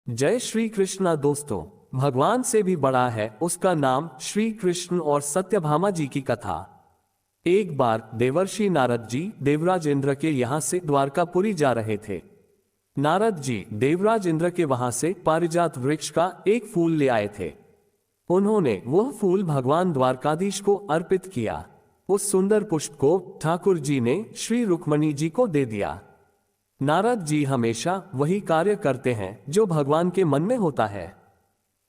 जय श्री कृष्णा दोस्तों। भगवान से भी बड़ा है उसका नाम श्री कृष्ण और सत्यभामा जी की कथा। एक बार देवर्षि नारद जी देवराज इंद्र के यहाँ से द्वारकापुरी जा रहे थे। नारद जी देवराज इंद्र के वहां से पारिजात वृक्ष का एक फूल ले आए थे। उन्होंने वह फूल भगवान द्वारकाधीश को अर्पित किया। उस सुंदर पुष्प को ठाकुर जी ने श्री रुक्मणी जी को दे दिया। नारद जी हमेशा वही कार्य करते हैं जो भगवान के मन में होता है।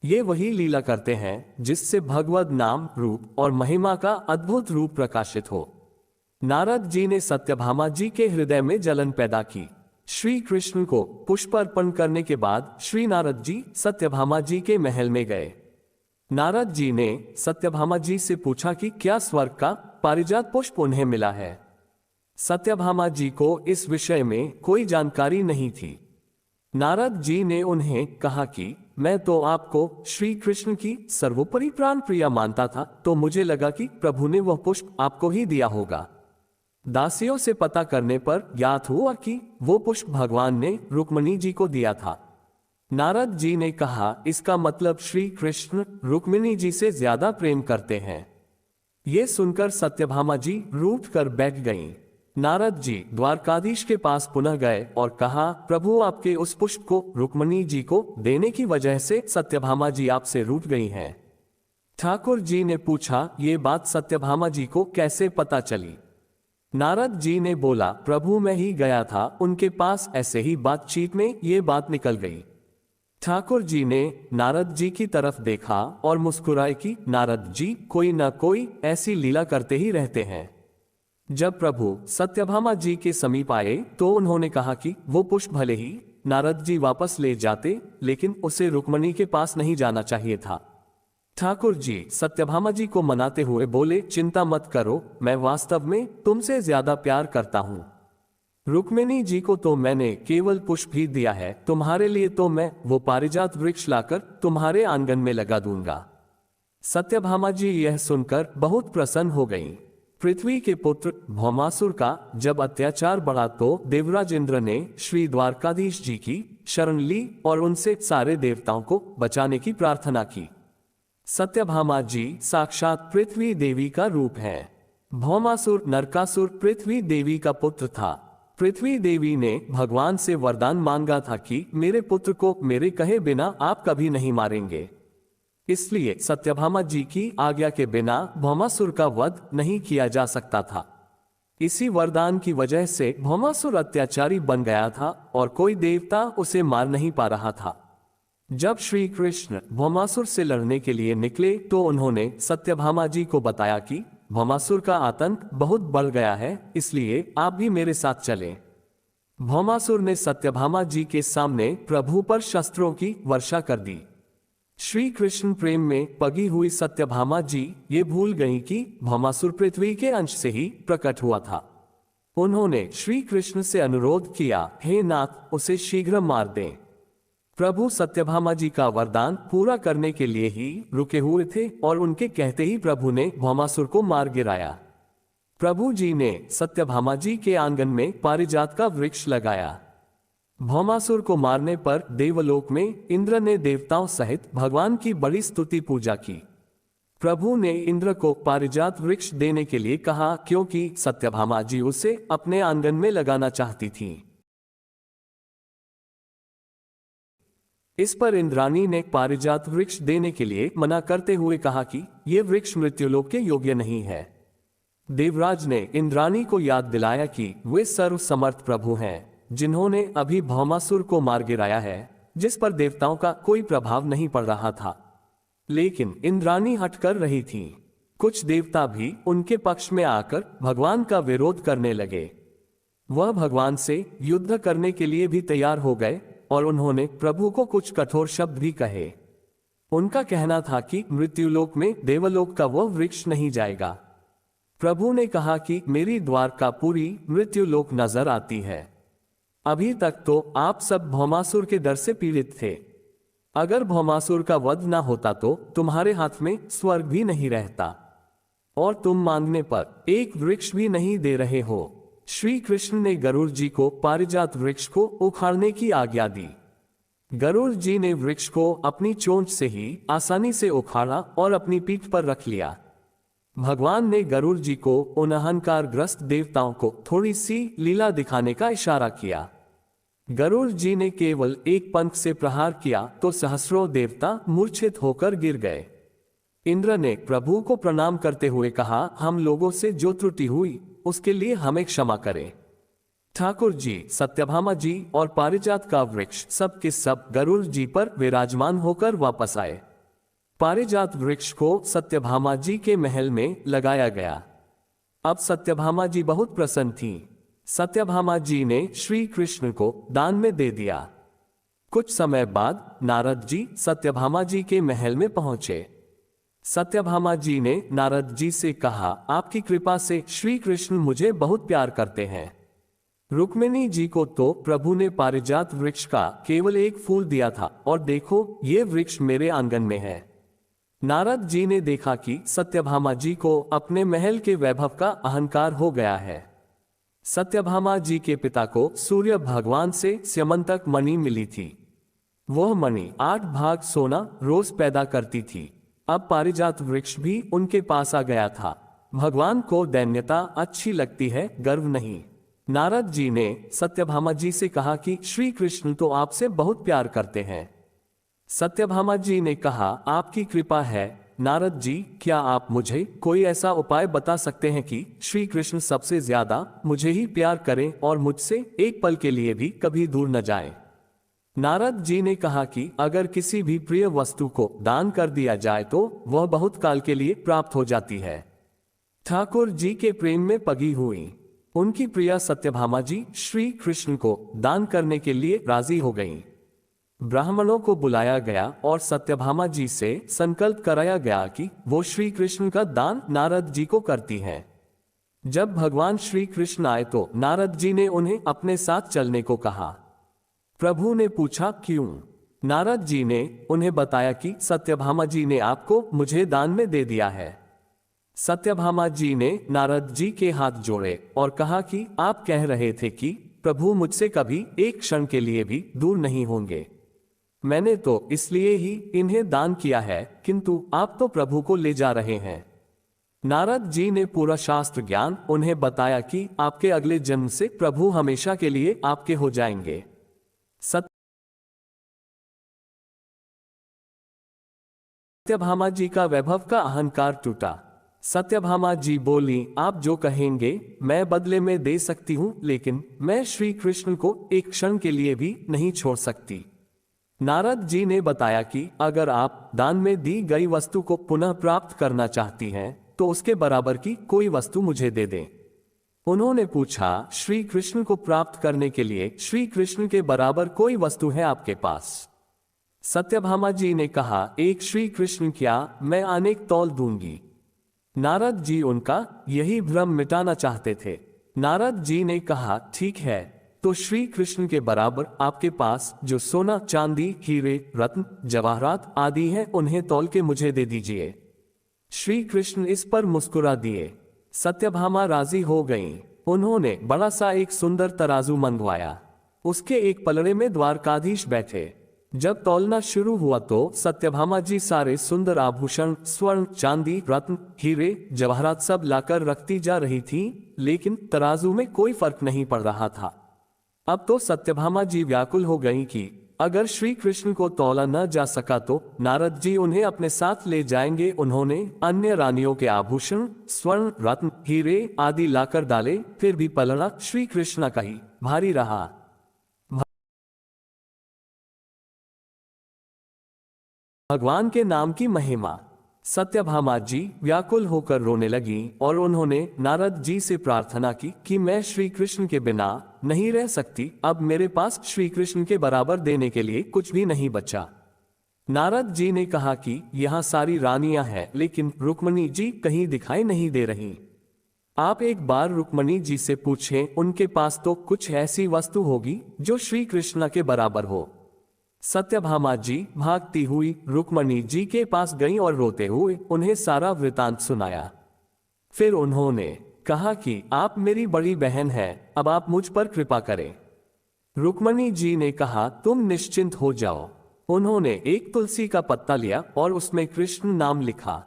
ये वही लीला करते हैं जिससे भगवद नाम रूप और महिमा का अद्भुत रूप प्रकाशित हो। नारद जी ने सत्यभामा जी के हृदय में जलन पैदा की। श्री कृष्ण को पुष्प अर्पण करने के बाद श्री नारद जी सत्यभामा जी के महल में गए। नारद जी ने सत्यभामा जी से पूछा कि क्या स्वर्ग का पारिजात पुष्प उन्हें मिला है। सत्यभामा जी को इस विषय में कोई जानकारी नहीं थी। नारद जी ने उन्हें कहा कि मैं तो आपको श्री कृष्ण की सर्वोपरि प्राण प्रिया मानता था, तो मुझे लगा कि प्रभु ने वह पुष्प आपको ही दिया होगा। दासियों से पता करने पर ज्ञात हुआ कि वो पुष्प भगवान ने रुक्मणी जी को दिया था। नारद जी ने कहा, इसका मतलब श्री कृष्ण रुक्मिणी जी से ज्यादा प्रेम करते हैं। ये सुनकर सत्यभामा जी रूठ कर बैठ गईं। नारद जी द्वारकाधीश के पास पुनः गए और कहा, प्रभु आपके उस पुष्प को रुक्मणी जी को देने की वजह से सत्यभामा जी आपसे रूठ गई हैं। ठाकुर जी ने पूछा, ये बात सत्यभामा जी को कैसे पता चली। नारद जी ने बोला, प्रभु मैं ही गया था उनके पास, ऐसे ही बातचीत में ये बात निकल गई। ठाकुर जी ने नारद जी की तरफ देखा और मुस्कुराए कि नारद जी कोई ना कोई ऐसी लीला करते ही रहते हैं। जब प्रभु सत्यभामा जी के समीप आए तो उन्होंने कहा कि वो पुष्प भले ही नारद जी वापस ले जाते, लेकिन उसे रुक्मणी के पास नहीं जाना चाहिए था। ठाकुर जी सत्यभामा जी को मनाते हुए बोले, चिंता मत करो, मैं वास्तव में तुमसे ज्यादा प्यार करता हूँ। रुक्मिणी जी को तो मैंने केवल पुष्प ही दिया है, तुम्हारे लिए तो मैं वो पारिजात वृक्ष लाकर तुम्हारे आंगन में लगा दूंगा। सत्यभामा जी यह सुनकर बहुत प्रसन्न हो गईं। पृथ्वी के पुत्र भौमासुर का जब अत्याचार बढ़ा तो देवराज इंद्र ने श्री द्वारकाधीश जी की शरण ली और उनसे सारे देवताओं को बचाने की प्रार्थना की। सत्यभामा जी साक्षात पृथ्वी देवी का रूप है। भौमासुर नरकासुर पृथ्वी देवी का पुत्र था। पृथ्वी देवी ने भगवान से वरदान मांगा था कि मेरे पुत्र को मेरे कहे बिना आप कभी नहीं मारेंगे। इसलिए सत्यभामा जी की आज्ञा के बिना भौमासुर का वध नहीं किया जा सकता था। इसी वरदान की वजह से भौमासुर अत्याचारी बन गया था और कोई देवता उसे मार नहीं पा रहा था। जब श्री कृष्ण भौमासुर से लड़ने के लिए निकले तो उन्होंने सत्यभामा जी को बताया कि भौमासुर का आतंक बहुत बढ़ गया है, इसलिए आप भी मेरे साथ चलें। भौमासुर ने सत्यभामा जी के सामने प्रभु पर शस्त्रों की वर्षा कर दी। श्री कृष्ण प्रेम में पगी हुई सत्यभामा जी ये भूल गईं कि भौमासुर पृथ्वी के अंश से ही प्रकट हुआ था। उन्होंने श्री कृष्ण से अनुरोध किया, हे नाथ, उसे शीघ्र मार दें। प्रभु सत्यभामा जी का वरदान पूरा करने के लिए ही रुके हुए थे और उनके कहते ही प्रभु ने भौमासुर को मार गिराया। प्रभु जी ने सत्यभामा जी के आंगन में पारिजात का वृक्ष लगाया। भौमासुर को मारने पर देवलोक में इंद्र ने देवताओं सहित भगवान की बड़ी स्तुति पूजा की। प्रभु ने इंद्र को पारिजात वृक्ष देने के लिए कहा, क्योंकि सत्यभामा जी उसे अपने आंगन में लगाना चाहती थीं। इस पर इंद्राणी ने पारिजात वृक्ष देने के लिए मना करते हुए कहा कि यह वृक्ष मृत्युलोक के योग्य नहीं है। देवराज ने इंद्राणी को याद दिलाया कि वे सर्वसमर्थ प्रभु हैं, जिन्होंने अभी भौमासुर को मार गिराया है, जिस पर देवताओं का कोई प्रभाव नहीं पड़ रहा था। लेकिन इंद्राणी हट कर रही थीं। कुछ देवता भी उनके पक्ष में आकर भगवान का विरोध करने लगे। वह भगवान से युद्ध करने के लिए भी तैयार हो गए और उन्होंने प्रभु को कुछ कठोर शब्द भी कहे। उनका कहना था कि मृत्युलोक में देवलोक का वह वृक्ष नहीं जाएगा। प्रभु ने कहा कि मेरी द्वारकापुरी मृत्युलोक नजर आती है। अभी तक तो आप सब भौमासुर के डर से पीड़ित थे। अगर भौमासुर का वध ना होता तो तुम्हारे हाथ में स्वर्ग भी नहीं रहता और तुम मांगने पर एक वृक्ष भी नहीं दे रहे हो। श्री कृष्ण ने गरुड़ जी को पारिजात वृक्ष को उखाड़ने की आज्ञा दी। गरुड़ जी ने वृक्ष को अपनी चोंच से ही आसानी से उखाड़ा और अपनी पीठ पर रख लिया। भगवान ने गरुड़ जी को उन अहंकारग्रस्त देवताओं को थोड़ी सी लीला दिखाने का इशारा किया। गरुड़ जी ने केवल एक पंख से प्रहार किया तो सहस्रों देवता मूर्छित होकर गिर गए। इंद्र ने प्रभु को प्रणाम करते हुए कहा, हम लोगों से जो त्रुटि हुई उसके लिए हमें क्षमा करें। ठाकुर जी, सत्यभामा जी और पारिजात का वृक्ष सब के सब गरुड़ जी पर विराजमान होकर वापस आए। पारिजात वृक्ष को सत्यभामा जी के महल में लगाया गया। अब सत्यभामा जी बहुत प्रसन्न थीं। सत्यभामा जी ने श्री कृष्ण को दान में दे दिया। कुछ समय बाद नारद जी सत्यभामा जी के महल में पहुंचे। सत्यभामा जी ने नारद जी से कहा, आपकी कृपा से श्री कृष्ण मुझे बहुत प्यार करते हैं। रुक्मिणी जी को तो प्रभु ने पारिजात वृक्ष का केवल एक फूल दिया था और देखो ये वृक्ष मेरे आंगन में है। नारद जी ने देखा कि सत्यभामा जी को अपने महल के वैभव का अहंकार हो गया है। सत्यभामा जी के पिता को सूर्य भगवान से स्यमंतक मणि मिली थी। वह मणि 8 भाग सोना रोज पैदा करती थी। अब पारिजात वृक्ष भी उनके पास आ गया था। भगवान को दैन्यता अच्छी लगती है, गर्व नहीं। नारद जी ने सत्यभामा जी से कहा कि श्री कृष्ण तो आपसे बहुत प्यार करते हैं। सत्यभामा जी ने कहा, आपकी कृपा है नारद जी, क्या आप मुझे कोई ऐसा उपाय बता सकते हैं कि श्री कृष्ण सबसे ज्यादा मुझे ही प्यार करें और मुझसे एक पल के लिए भी कभी दूर न जाएं। नारद जी ने कहा कि अगर किसी भी प्रिय वस्तु को दान कर दिया जाए तो वह बहुत काल के लिए प्राप्त हो जाती है। ठाकुर जी के प्रेम में पगी हुई उनकी प्रिया सत्यभामा जी श्री कृष्ण को दान करने के लिए राजी हो गईं। ब्राह्मणों को बुलाया गया और सत्यभामा जी से संकल्प कराया गया कि वो श्री कृष्ण का दान नारद जी को करती हैं। जब भगवान श्री कृष्ण आए तो नारद जी ने उन्हें अपने साथ चलने को कहा। प्रभु ने पूछा, क्यों? नारद जी ने उन्हें बताया कि सत्यभामा जी ने आपको मुझे दान में दे दिया है। सत्यभामा जी ने नारद जी के हाथ जोड़े और कहा कि आप कह रहे थे कि प्रभु मुझसे कभी एक क्षण के लिए भी दूर नहीं होंगे। मैंने तो इसलिए ही इन्हें दान किया है, किंतु आप तो प्रभु को ले जा रहे हैं। नारद जी ने पूरा शास्त्र ज्ञान उन्हें बताया कि आपके अगले जन्म से प्रभु हमेशा के लिए आपके हो जाएंगे। सत्यभामा जी का वैभव का अहंकार टूटा। सत्यभामा जी बोली, आप जो कहेंगे मैं बदले में दे सकती हूं, लेकिन मैं श्री कृष्ण को एक क्षण के लिए भी नहीं छोड़ सकती। नारद जी ने बताया कि अगर आप दान में दी गई वस्तु को पुनः प्राप्त करना चाहती हैं तो उसके बराबर की कोई वस्तु मुझे दे दें। उन्होंने पूछा, श्री कृष्ण को प्राप्त करने के लिए श्री कृष्ण के बराबर कोई वस्तु है आपके पास? सत्यभामा जी ने कहा, एक श्री कृष्ण क्या, मैं अनेक तौल दूंगी। नारद जी उनका यही भ्रम मिटाना चाहते थे। नारद जी ने कहा, ठीक है, तो श्री कृष्ण के बराबर आपके पास जो सोना, चांदी, हीरे, रत्न, जवाहरात आदि हैं उन्हें तौल के मुझे दे दीजिए। श्री कृष्ण इस पर मुस्कुरा दिए। सत्यभामा राजी हो गईं। उन्होंने बड़ा सा एक सुंदर तराजू मंगवाया। उसके एक पलड़े में द्वारकाधीश बैठे। जब तौलना शुरू हुआ तो सत्यभामा जी सारे सुंदर आभूषण, स्वर्ण, चांदी, रत्न, हीरे, जवाहरात सब लाकर रखती जा रही थीं, लेकिन तराजू में कोई फर्क नहीं पड़ रहा था। अब तो सत्यभामा जी व्याकुल हो गईं कि अगर श्री कृष्ण को तौला न जा सका तो नारद जी उन्हें अपने साथ ले जाएंगे। उन्होंने अन्य रानियों के आभूषण, स्वर्ण, रत्न, हीरे आदि लाकर डाले, फिर भी पलड़ा श्री कृष्ण का ही भारी रहा। भगवान के नाम की महिमा। सत्यभामा जी व्याकुल होकर रोने लगी और उन्होंने नारद जी से प्रार्थना की कि मैं श्री कृष्ण के बिना नहीं रह सकती। अब मेरे पास श्री कृष्ण के बराबर देने के लिए कुछ भी नहीं बचा। नारद जी ने कहा कि यहाँ सारी रानियां हैं, लेकिन रुक्मिणी जी कहीं दिखाई नहीं दे रही। आप एक बार रुक्मिणी जी से पूछें, उनके पास तो कुछ ऐसी वस्तु होगी जो श्री कृष्ण के बराबर हो। सत्यभामा जी भागती हुई रुक्मिणी जी के पास गईं और रोते हुए उन्हें सारा वृतांत सुनाया। फिर उन्होंने कहा कि आप मेरी बड़ी बहन हैं, अब आप मुझ पर कृपा करें। रुक्मणी जी ने कहा, तुम निश्चिंत हो जाओ। उन्होंने एक तुलसी का पत्ता लिया और उसमें कृष्ण नाम लिखा।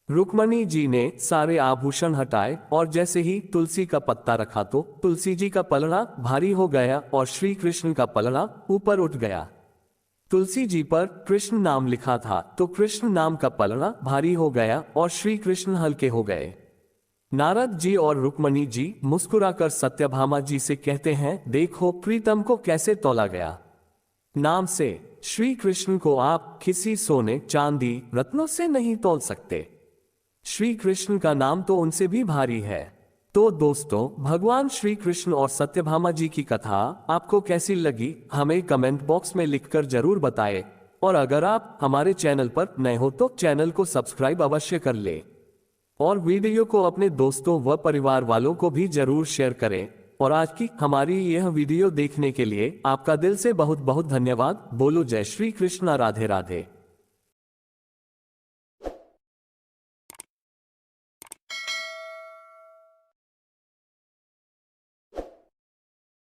रुक्मणी जी ने सारे आभूषण हटाए और जैसे ही तुलसी का पत्ता रखा तो तुलसी जी का पलड़ा भारी हो गया और श्री कृष्ण का पलड़ा ऊपर उठ गया। तुलसी जी पर कृष्ण नाम लिखा था तो कृष्ण नाम का पलड़ा भारी हो गया और श्री कृष्ण हल्के हो गए। नारद जी और रुक्मणी जी मुस्कुराकर सत्यभामा जी से कहते हैं, देखो प्रीतम को कैसे तौला गया। नाम से श्री कृष्ण को आप किसी सोने चांदी रत्नों से नहीं तौल सकते। श्री कृष्ण का नाम तो उनसे भी भारी है। तो दोस्तों, भगवान श्री कृष्ण और सत्यभामा जी की कथा आपको कैसी लगी हमें कमेंट बॉक्स में लिखकर जरूर बताएं। और अगर आप हमारे चैनल पर नए हो तो चैनल को सब्सक्राइब अवश्य कर ले और वीडियो को अपने दोस्तों व परिवार वालों को भी जरूर शेयर करें। और आज की हमारी यह वीडियो देखने के लिए आपका दिल से बहुत बहुत धन्यवाद। बोलो जय श्री कृष्ण, राधे राधे।